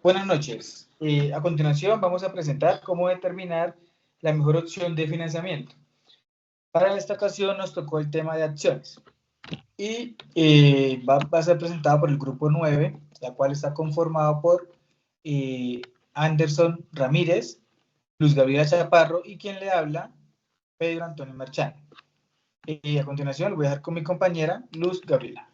Buenas noches. A continuación vamos a presentar cómo determinar la mejor opción de financiamiento. Para esta ocasión nos tocó el tema de acciones y va a ser presentado por el grupo 9, la cual está conformado por Anderson Ramírez, Luz Gabriela Chaparro y quien le habla, Pedro Antonio Marchán. A continuación lo voy a dejar con mi compañera Luz Gabriela.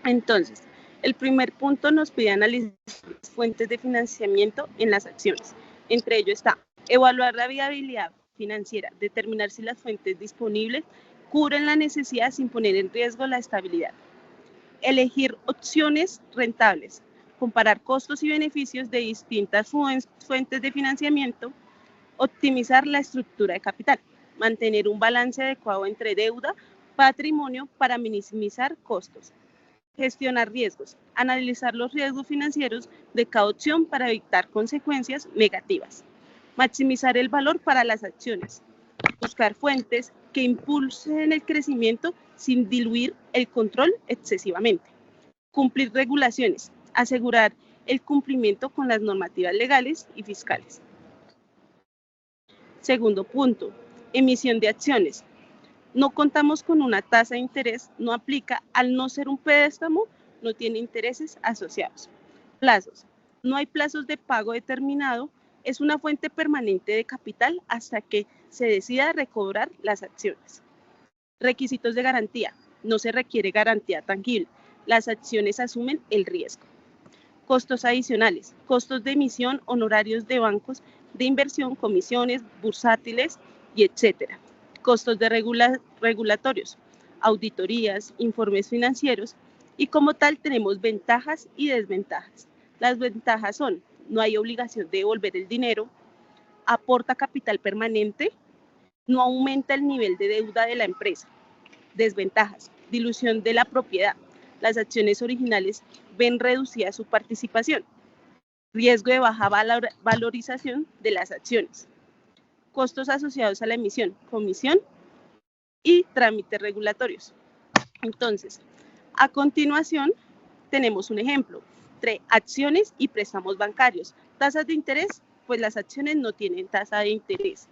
Entonces, el primer punto nos pide analizar las fuentes de financiamiento en las acciones. Entre ello está evaluar la viabilidad financiera, determinar si las fuentes disponibles cubren la necesidad sin poner en riesgo la estabilidad. Elegir opciones rentables, comparar costos y beneficios de distintas fuentes de financiamiento, optimizar la estructura de capital, mantener un balance adecuado entre deuda, patrimonio para minimizar costos. Gestionar riesgos, analizar los riesgos financieros de cada opción para evitar consecuencias negativas. Maximizar el valor para las acciones. Buscar fuentes que impulsen el crecimiento sin diluir el control excesivamente. Cumplir regulaciones, asegurar el cumplimiento con las normativas legales y fiscales. Segundo punto, emisión de acciones. No contamos con una tasa de interés, no aplica, al no ser un préstamo, no tiene intereses asociados. Plazos. No hay plazos de pago determinado, es una fuente permanente de capital hasta que se decida recobrar las acciones. Requisitos de garantía. No se requiere garantía tangible, las acciones asumen el riesgo. Costos adicionales. Costos de emisión, honorarios de bancos de inversión, comisiones, bursátiles y etcétera. Costos de regulatorios, auditorías, informes financieros y como tal tenemos ventajas y desventajas. Las ventajas son, no hay obligación de devolver el dinero, aporta capital permanente, no aumenta el nivel de deuda de la empresa. Desventajas, dilución de la propiedad. Las acciones originales ven reducida su participación. Riesgo de baja valorización de las acciones. Costos asociados a la emisión, comisión y trámites regulatorios. Entonces, a continuación, tenemos un ejemplo entre acciones y préstamos bancarios. Tasas de interés, pues las acciones no tienen tasa de interés,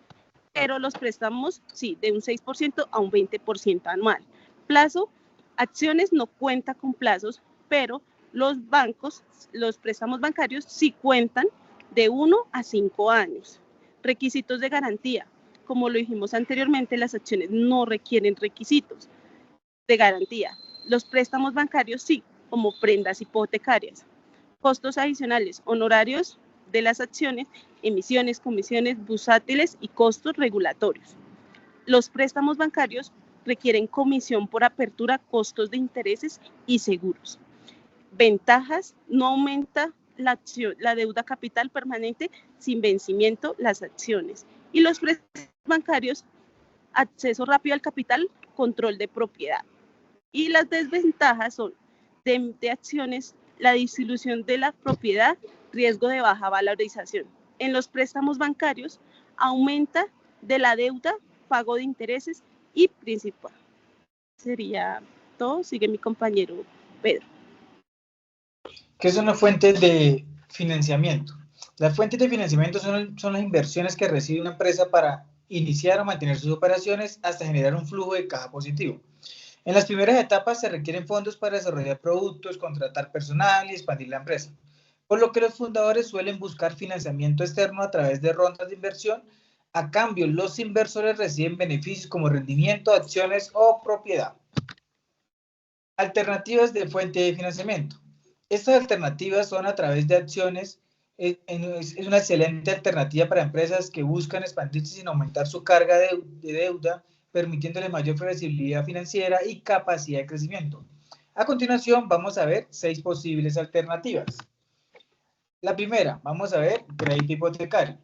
pero los préstamos sí, de un 6% a un 20% anual. Plazo, acciones no cuenta con plazos, pero los bancos, los préstamos bancarios sí cuentan de 1 a 5 años. Requisitos de garantía. Como lo dijimos anteriormente, las acciones no requieren requisitos de garantía. Los préstamos bancarios sí, como prendas hipotecarias. Costos adicionales, honorarios de las acciones, emisiones, comisiones, bursátiles y costos regulatorios. Los préstamos bancarios requieren comisión por apertura, costos de intereses y seguros. Ventajas, no aumenta la deuda capital permanente sin vencimiento, las acciones. Y los préstamos bancarios, acceso rápido al capital, control de propiedad. Y las desventajas son de acciones, la disolución de la propiedad, riesgo de baja valorización. En los préstamos bancarios, aumenta de la deuda, pago de intereses y principal. Sería todo. Sigue mi compañero Pedro. ¿Qué son las fuentes de financiamiento? Las fuentes de financiamiento son las inversiones que recibe una empresa para iniciar o mantener sus operaciones hasta generar un flujo de caja positivo. En las primeras etapas se requieren fondos para desarrollar productos, contratar personal y expandir la empresa, por lo que los fundadores suelen buscar financiamiento externo a través de rondas de inversión. A cambio, los inversores reciben beneficios como rendimiento, acciones o propiedad. Alternativas de fuente de financiamiento. Estas alternativas son a través de acciones. Es una excelente alternativa para empresas que buscan expandirse sin aumentar su carga de deuda, permitiéndole mayor flexibilidad financiera y capacidad de crecimiento. A continuación, vamos a ver 6 posibles alternativas. La primera, vamos a ver crédito hipotecario.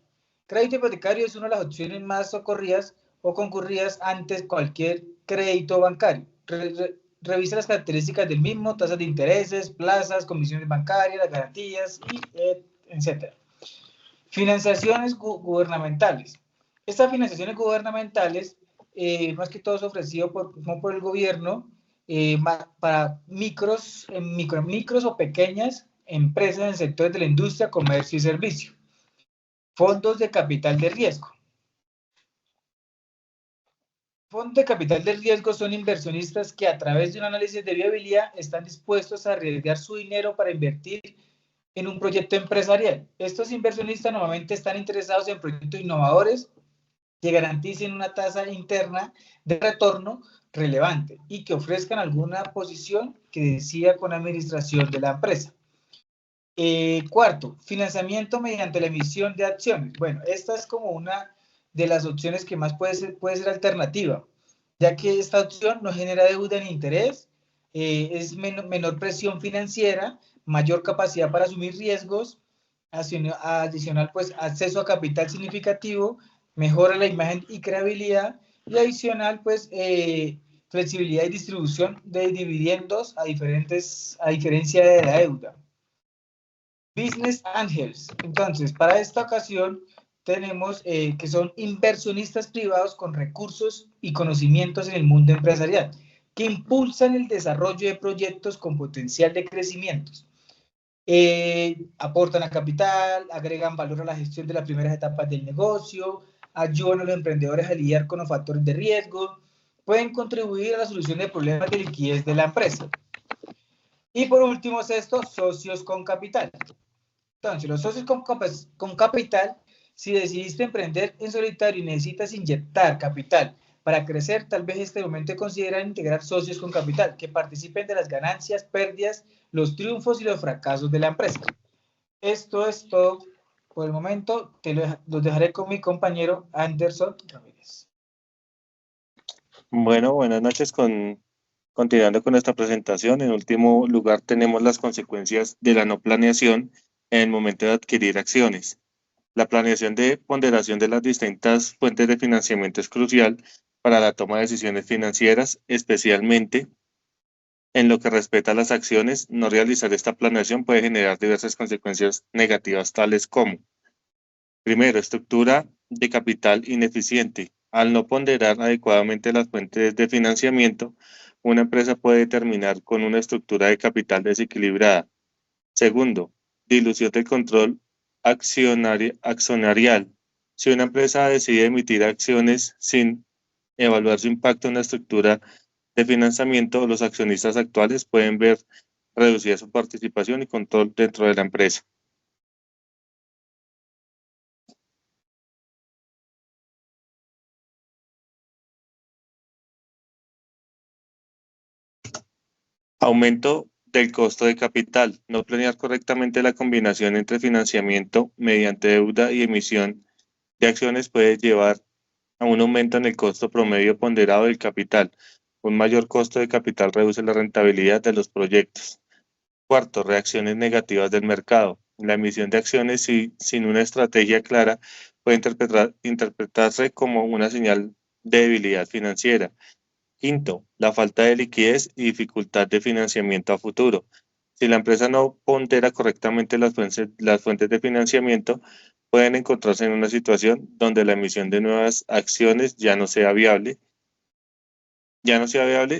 Crédito hipotecario es una de las opciones más socorridas o concurridas ante cualquier crédito bancario. Revisa las características del mismo, tasas de intereses, plazas, comisiones bancarias, las garantías, etc. Financiaciones gubernamentales. Estas financiaciones gubernamentales, más que todo es ofrecido por el gobierno para micros o pequeñas empresas en sectores de la industria, comercio y servicio. Fondos de capital de riesgo. Fondos de capital de riesgo son inversionistas que a través de un análisis de viabilidad están dispuestos a arriesgar su dinero para invertir en un proyecto empresarial. Estos inversionistas normalmente están interesados en proyectos innovadores que garanticen una tasa interna de retorno relevante y que ofrezcan alguna posición que decida con la administración de la empresa. Cuarto, financiamiento mediante la emisión de acciones. Bueno, esta es como una de las opciones que más puede ser alternativa, ya que esta opción no genera deuda ni interés, es menor presión financiera, mayor capacidad para asumir riesgos, adicional pues acceso a capital significativo, mejora la imagen y creabilidad, y adicional pues flexibilidad y distribución de dividendos a diferencia de la deuda. Business Angels. Entonces, para esta ocasión tenemos que son inversionistas privados con recursos y conocimientos en el mundo empresarial, que impulsan el desarrollo de proyectos con potencial de crecimiento. Aportan a capital, agregan valor a la gestión de las primeras etapas del negocio, ayudan a los emprendedores a lidiar con los factores de riesgo, pueden contribuir a la solución de problemas de liquidez de la empresa. Y por último es esto, socios con capital. Entonces, los socios con capital, si decidiste emprender en solitario y necesitas inyectar capital para crecer, tal vez este momento considerar integrar socios con capital que participen de las ganancias, pérdidas, los triunfos y los fracasos de la empresa. Esto es todo por el momento. Los dejaré con mi compañero Anderson Ramírez. Bueno, buenas noches. Continuando con esta presentación, en último lugar tenemos las consecuencias de la no planeación en el momento de adquirir acciones. La planeación de ponderación de las distintas fuentes de financiamiento es crucial para la toma de decisiones financieras, especialmente en lo que respecta a las acciones. No realizar esta planeación puede generar diversas consecuencias negativas, tales como: primero, estructura de capital ineficiente. Al no ponderar adecuadamente las fuentes de financiamiento, una empresa puede terminar con una estructura de capital desequilibrada. Segundo, dilución del control accionarial. Si una empresa decide emitir acciones sin evaluar su impacto en la estructura de financiamiento, los accionistas actuales pueden ver reducida su participación y control dentro de la empresa. Aumento del costo de capital. No planear correctamente la combinación entre financiamiento mediante deuda y emisión de acciones puede llevar a un aumento en el costo promedio ponderado del capital. Un mayor costo de capital reduce la rentabilidad de los proyectos. Cuarto, reacciones negativas del mercado. La emisión de acciones sin una estrategia clara puede interpretarse como una señal de debilidad financiera. Quinto, la falta de liquidez y dificultad de financiamiento a futuro. Si la empresa no pondera correctamente las fuentes de financiamiento, pueden encontrarse en una situación donde la emisión de nuevas acciones ya no sea viable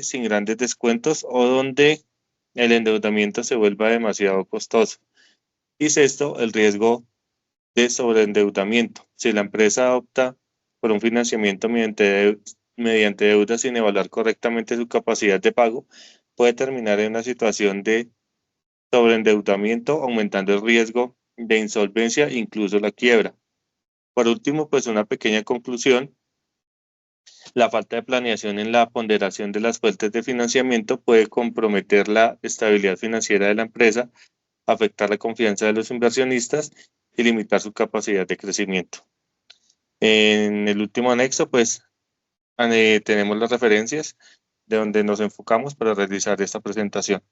sin grandes descuentos, o donde el endeudamiento se vuelva demasiado costoso. Y sexto, el riesgo de sobreendeudamiento. Si la empresa opta por un financiamiento mediante deuda sin evaluar correctamente su capacidad de pago, puede terminar en una situación de sobreendeudamiento, aumentando el riesgo de insolvencia e incluso la quiebra. Por último, pues una pequeña conclusión: la falta de planeación en la ponderación de las fuentes de financiamiento puede comprometer la estabilidad financiera de la empresa, afectar la confianza de los inversionistas y limitar su capacidad de crecimiento. En el último anexo, pues tenemos las referencias de donde nos enfocamos para realizar esta presentación.